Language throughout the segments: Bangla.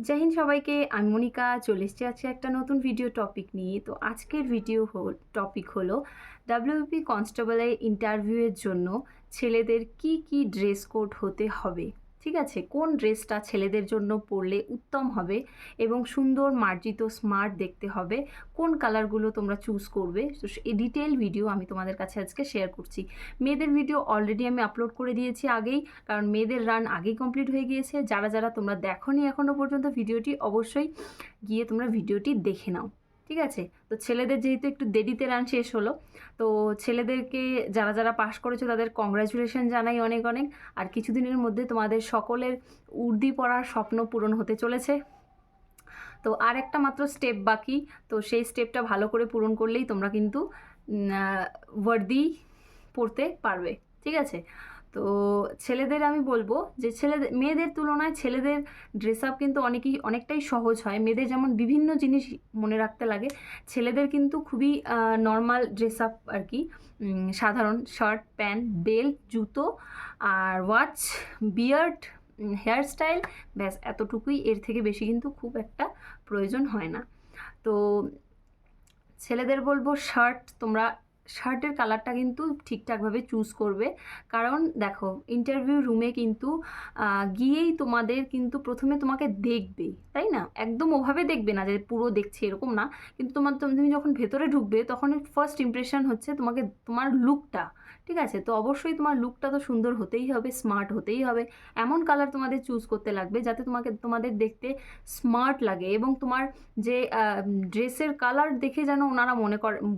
জয় হিন্দ সবাইকে। আমি মনিকা চলে এসেছি আজকে একটা নতুন ভিডিও টপিক নিয়ে। তো আজকের টপিক হলো ডাব্লিউপি কনস্টেবলের ইন্টারভিউয়ের জন্য ছেলেদের কি কি ড্রেস কোড হতে হবে। ঠিক আছে, কোন ড্রেসটা ছেলেদের জন্য পরলে উত্তম হবে এবং সুন্দর মার্জিত স্মার্ট দেখতে হবে, কোন কালারগুলো তোমরা চুজ করবে, তো এই ডিটেল ভিডিও আমি তোমাদের কাছে আজকে শেয়ার করছি। মেয়েদের ভিডিও অলরেডি আমি আপলোড করে দিয়েছি আগেই, কারণ মেয়েদের রান আগেই কমপ্লিট হয়ে গিয়েছে। যারা যারা তোমরা দেখোনি এখনও পর্যন্ত ভিডিওটি, অবশ্যই গিয়ে তোমরা ভিডিওটি দেখে নাও। ঠিক আছে, তো ছেলেদের যেহেতু একটু দেরিতে রান শেষ হলো, তো ছেলেদেরকে যারা যারা পাস করেছো তাদের কংগ্রাচুলেশন জানাই অনেক অনেক। আর কিছুদিনের মধ্যে তোমাদের সকলের উর্দি পড়ার স্বপ্ন পূরণ হতে চলেছে। তো আর একটা মাত্র স্টেপ বাকি, তো সেই স্টেপটা ভালো করে পূরণ করলেই তোমরা কিন্তু ওয়ার্দি পড়তে পারবে। ঠিক আছে, তো ছেলেদের আমি বলবো যে মেয়েদের তুলনায় ছেলেদের ড্রেস আপ কিন্তু অনেকটাই সহজ হয়। মেয়েদের যেমন বিভিন্ন জিনিস মনে রাখতে লাগে, ছেলেদের কিন্তু খুবই নর্মাল ড্রেস আপ আর কি। সাধারণ শার্ট, প্যান্ট, বেল্ট, জুতো আর ওয়াচ, বিয়ার্ড, হেয়ারস্টাইল, ব্যাস এতটুকুই। এর থেকে বেশি কিন্তু খুব একটা প্রয়োজন হয় না। তো ছেলেদের বলবো তোমরা শার্টের কালারটা কিন্তু ঠিকঠাকভাবে চুজ করবে। কারণ দেখো, ইন্টারভিউ রুমে কিন্তু গিয়েই তোমাদের কিন্তু প্রথমে তোমাকে দেখবে, তাই না? একদম ওভাবে দেখবে না যে পুরো দেখছে, এরকম না। কিন্তু তুমি যখন ভেতরে ঢুকবে তখন ফার্স্ট ইমপ্রেশন হচ্ছে তোমার লুকটা। ঠিক আছে, তো অবশ্যই তোমার লুকটা তো সুন্দর হতেই হবে, স্মার্ট হতেই হবে। এমন কালার তোমাদের চুজ করতে লাগবে যাতে তোমাদের দেখতে স্মার্ট লাগে, এবং তোমার যে ড্রেসের কালার দেখে যেন ওনারা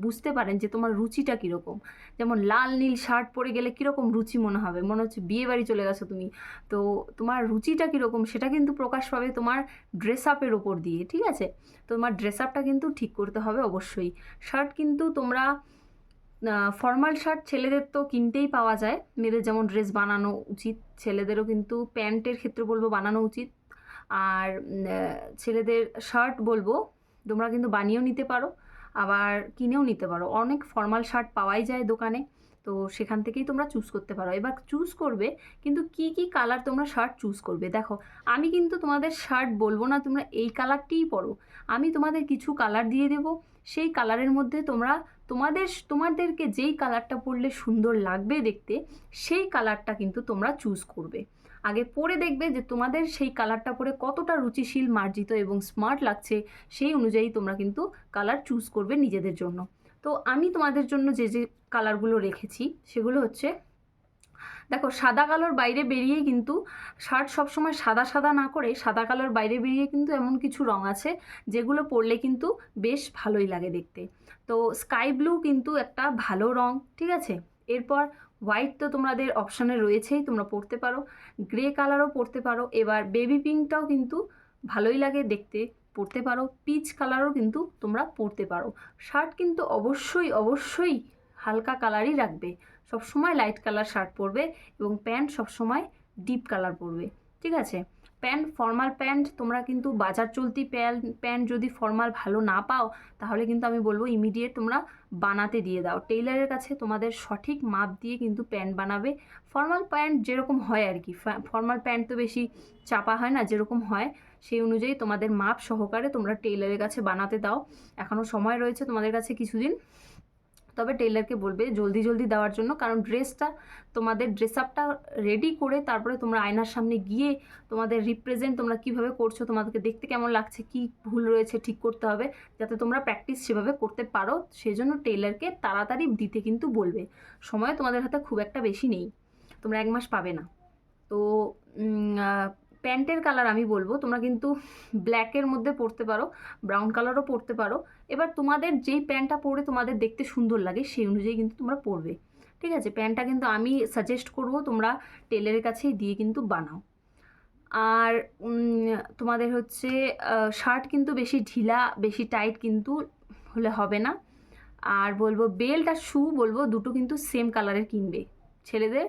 বুঝতে পারেন যে তোমার রুচিটা কীরকম। যেমন লাল নীল শার্ট পরে গেলে কীরকম রুচি মনে হবে, মনে হচ্ছে বিয়ে বাড়ি চলে গেছো তুমি। তো তোমার রুচিটা কীরকম সেটা কিন্তু প্রকাশ পাবে তোমার ড্রেস আপের ওপর দিয়ে। ঠিক আছে, তোমার ড্রেস আপটা কিন্তু ঠিক করতে হবে অবশ্যই। শার্ট কিন্তু তোমরা ফর্মাল শার্ট ছেলেদের তো কিনতেই পাওয়া যায়, মেয়েদের যেমন ড্রেস বানানো উচিত, ছেলেদেরও কিন্তু প্যান্টের ক্ষেত্রে বলবো বানানো উচিত। আর ছেলেদের শার্ট বলবো তোমরা কিন্তু বানিয়েও নিতে পারো, আবার কিনেও নিতে পারো। অনেক ফর্মাল শার্ট পাওয়াই যায় দোকানে, তো সেখান থেকেই তোমরা চুজ করতে পারো। এবার চুজ করবে কিন্তু কি কি কালার তোমরা শার্ট চুজ করবে। দেখো, আমি কিন্তু তোমাদের শার্ট বলবো না তোমরা এই কালারটিই পরো, আমি তোমাদের কিছু কালার দিয়ে দেবো। সেই কালারের মধ্যে তোমাদেরকে যেই কালারটা পরলে সুন্দর লাগবে দেখতে, সেই কালারটা কিন্তু তোমরা চুজ করবে। আগে পরে দেখবে যে তোমাদের সেই কালারটা পরে কতটা রুচিশীল, মার্জিত এবং স্মার্ট লাগছে, সেই অনুযায়ী তোমরা কিন্তু কালার চুজ করবে নিজেদের জন্য। তো আমি তোমাদের জন্য যে যে কালারগুলো রেখেছি সেগুলো হচ্ছে, দেখো, সাদা কালোর বাইরে বেরিয়ে কিন্তু শার্ট সবসময় সাদা সাদা না করে সাদা কালোর বাইরে বেরিয়ে কিন্তু এমন কিছু রং আছে যেগুলো পরলে কিন্তু বেশ ভালোই লাগে দেখতে। তো স্কাই ব্লু কিন্তু একটা ভালো রং। ঠিক আছে, এরপর হোয়াইট তো তোমাদের অপশানে রয়েছেই, তোমরা পরতে পারো। গ্রে কালারও পরতে পারো। এবার বেবি পিঙ্কটাও কিন্তু ভালোই লাগে দেখতে, পরতে পারো। পিচ কালারও কিন্তু তোমরা পরতে পারো। শার্ট কিন্তু অবশ্যই অবশ্যই হালকা কালারই রাখবে, সবসময় লাইট কালার শার্ট পরবে, এবং প্যান্ট সবসময় ডিপ কালার পরবে। ঠিক আছে, ফর্মাল প্যান্ট তোমরা কিন্তু বাজার চলতি প্যান্ট যদি ফর্মাল ভালো না পাও, তাহলে কিন্তু আমি বলবো ইমিডিয়েট তোমরা বানাতে দিয়ে দাও টেইলারের কাছে, তোমাদের সঠিক মাপ দিয়ে কিন্তু প্যান্ট বানাবে। ফর্মাল প্যান্ট যেরকম হয় আর কি, ফর্মাল প্যান্ট তো বেশি চাপা হয় না, যেরকম হয় সেই অনুযায়ী তোমাদের মাপ সহকারে তোমরা টেইলারের কাছে বানাতে দাও। এখনও সময় রয়েছে তোমাদের কাছে কিছুদিন, তবে টেইলারকে বলবে জলদি জলদি দেওয়ার জন্য। কারণ তোমাদের ড্রেস আপটা রেডি করে তারপরে তোমরা আয়নার সামনে গিয়ে তোমাদের রিপ্রেজেন্ট তোমরা কীভাবে করছো, তোমাদেরকে দেখতে কেমন লাগছে, কি ভুল রয়েছে ঠিক করতে হবে, যাতে তোমরা প্র্যাকটিস সেভাবে করতে পারো। সেই জন্য টেইলারকে তাড়াতাড়ি দিতে কিন্তু বলবে। সময় তোমাদের হাতে খুব একটা বেশি নেই, তোমরা 1 মাস পাবে না। তো প্যান্টের কালার আমি বলবো তোমরা কিন্তু ব্ল্যাকের মধ্যে পরতে পারো, ব্রাউন কালারও পরতে পারো। এবার তোমাদের যেই প্যান্টটা পরে তোমাদের দেখতে সুন্দর লাগে সেই অনুযায়ী কিন্তু তোমরা পরবে। ঠিক আছে, প্যান্টটা কিন্তু আমি সাজেস্ট করব তোমরা টেলারের কাছেই দিয়ে কিন্তু বানাও। আর তোমাদের হচ্ছে শার্ট কিন্তু বেশি ঢিলা বেশি টাইট কিন্তু হলে হবে না। আর বলবো বেল্ট আর শু বলবো দুটো কিন্তু সেম কালারের কিনবে। ছেলেদের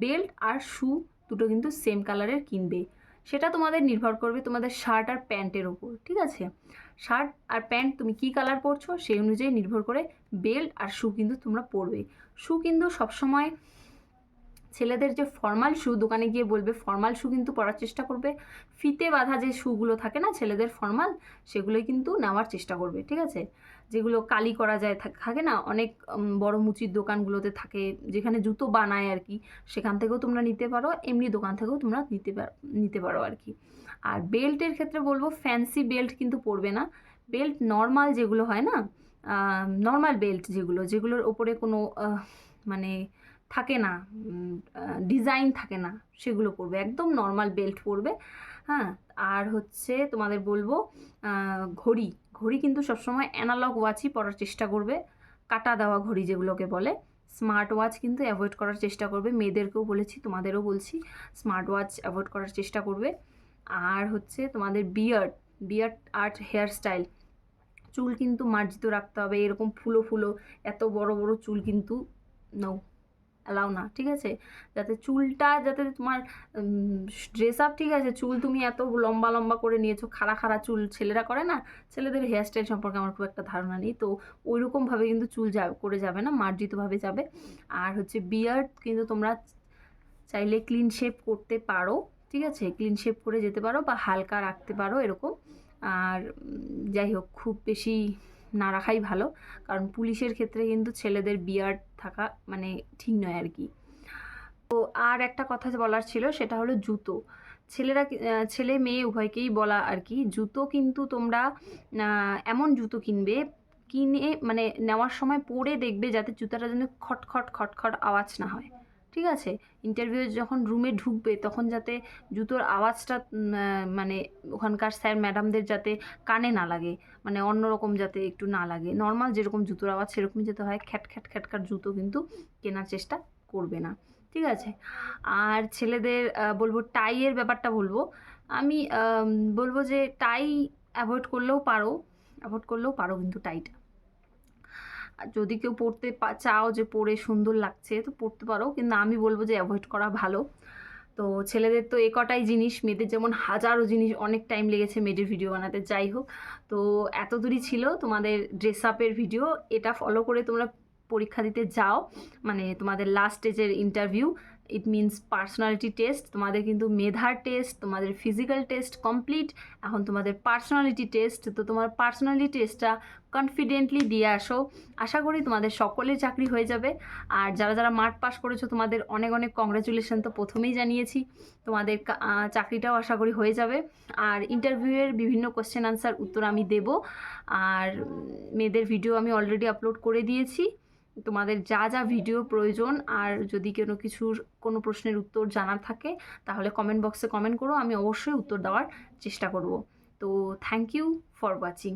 বেল্ট আর শু দুটো কিন্তু সেম কালারের কিনবে। সেটা তোমাদের নির্ভর করবে তোমাদের শার্ট আর প্যান্টের ওপর। ঠিক আছে, শার্ট আর প্যান্ট তুমি কী কালার পরছো সেই অনুযায়ী নির্ভর করে বেল্ট আর শু কিন্তু তোমরা পরবে। শু কিন্তু সবসময় ছেলেদের যে ফর্মাল শু, দোকানে গিয়ে বলবে ফর্মাল শু কিন্তু পরার চেষ্টা করবে। ফিতে বাঁধা যে শুগুলো থাকে না ছেলেদের ফর্মাল, সেগুলোই কিন্তু নেওয়ার চেষ্টা করবে, ঠিক আছে? যেগুলো কালি করা যায় থাকে না অনেক বড় মুচির দোকানগুলোতে থাকে, যেখানে জুতো বানায় আর কি, সেখান থেকেও তোমরা নিতে পারো, এমনি দোকান থেকেও তোমরা নিতে পারো আর কি। আর বেল্টের ক্ষেত্রে বলবো ফ্যান্সি বেল্ট কিন্তু পরবে না। বেল্ট নর্মাল যেগুলো হয় না, নর্মাল বেল্ট যেগুলোর ওপরে কোনো মানে থাকে না, ডিজাইন থাকে না, সেগুলো পরবে, একদম নর্মাল বেল্ট পরবে। হ্যাঁ, আর হচ্ছে তোমাদের বলবো ঘড়ি ঘড়ি কিন্তু সবসময় অ্যানালগ ওয়াচই পরার চেষ্টা করবে, কাটা দেওয়া ঘড়ি যেগুলোকে বলে। স্মার্ট ওয়াচ কিন্তু অ্যাভয়েড করার চেষ্টা করবে, মেয়েদেরকেও বলেছি তোমাদেরও বলছি, স্মার্ট ওয়াচ অ্যাভয়েড করার চেষ্টা করবে। আর হচ্ছে তোমাদের বিয়ার্ড আর্ট হেয়ার স্টাইল, চুল কিন্তু মার্জিত রাখতে হবে, এরকম ফুলো ফুলো এত বড় বড় চুল কিন্তু নো, অ্যালাউ না, ঠিক আছে? যাতে চুলটা যাতে তোমার ড্রেস আপ, ঠিক আছে, চুল তুমি এত লম্বা লম্বা করে নিয়েছো, খাড়া খাড়া চুল ছেলেরা করে না, ছেলেদের হেয়ারস্টাইল সম্পর্কে আমার খুব একটা ধারণা নেই, তো ওইরকমভাবে কিন্তু চুল করে যাবে না, মার্জিতভাবে যাবে। আর হচ্ছে বিয়ার্ড কিন্তু তোমরা চাইলে ক্লিন শেপ করতে পারো, ঠিক আছে, ক্লিন শেপ করে যেতে পারো বা হালকা রাখতে পারো এরকম। আর যাই হোক, খুব বেশি না রাখাই ভালো, কারণ পুলিশের ক্ষেত্রে কিন্তু ছেলেদের বিয়ার্ড থাকা মানে ঠিক নয় আর কি। তো আর একটা কথা বলার ছিল, সেটা হলো জুতো। ছেলে মেয়ে উভয়কেই বলা আর কি, জুতো কিন্তু তোমরা এমন জুতো কিনে মানে নেওয়ার সময় পরে দেখবে যাতে জুতাটা যেন খটখট খটখট আওয়াজ না হয়, ঠিক আছে? ইন্টারভিউ যখন রুমে ঢুকবে তখন যাতে জুতোর আওয়াজটা মানে ওখানকার স্যার ম্যাডামদের যাতে কানে না লাগে, মানে অন্যরকম যাতে একটু না লাগে, নর্মাল যেরকম জুতোর আওয়াজ সেরকমই যেতে হয়, খ্যাট খ্যাট খ্যাটকার জুতো কিন্তু কেনার চেষ্টা করবে না, ঠিক আছে? আর ছেলেদের বলবো টাইয়ের ব্যাপারটা বলবো, আমি বলবো যে টাই অ্যাভয়েড করলেও পারো কিন্তু টাইটা, আর যদি কেউ পড়তে চাও যে পরে সুন্দর লাগছে তো পড়তে পারো, কিন্তু আমি বলবো যে অ্যাভয়েড করা ভালো। তো ছেলেদের তো এ কটাই জিনিস, মেয়েদের যেমন হাজারো জিনিস, অনেক টাইম লেগেছে মেয়েদের ভিডিও বানাতে, যাই হোক। তো এত দূরই ছিল তোমাদের ড্রেস আপের ভিডিও, এটা ফলো করে তোমরা পরীক্ষা দিতে যাও, মানে তোমাদের লাস্ট স্টেজের interview, it means personality test, তোমাদের কিন্তু মেধার টেস্ট, তোমাদের ফিজিক্যাল টেস্ট কমপ্লিট, এখন তোমাদের পার্সোনালিটি টেস্ট। তো তোমার পার্সোনালিটি টেস্টটা কনফিডেন্টলি দিয়ে আসো, আশা করি তোমাদের সকলের চাকরি হয়ে যাবে। আর যারা যারা মার্ক পাস করেছো তোমাদের অনেক অনেক কংগ্রাচুলেশন, তো প্রথমেই জানিয়েছি, তোমাদের চাকরিটাও আশা করি হয়ে যাবে। আর ইন্টারভিউয়ের বিভিন্ন কোশ্চেন আনসার উত্তর আমি দেব, আর মেয়েদের ভিডিও আমি অলরেডি আপলোড করে দিয়েছি, তোমাদের যা যা ভিডিও প্রয়োজন, আর যদি কোনো প্রশ্নের উত্তর জানার থাকে তাহলে কমেন্ট বক্সে কমেন্ট করো, আমি অবশ্যই উত্তর দেওয়ার চেষ্টা করব। তো থ্যাংক ইউ ফর ওয়াচিং।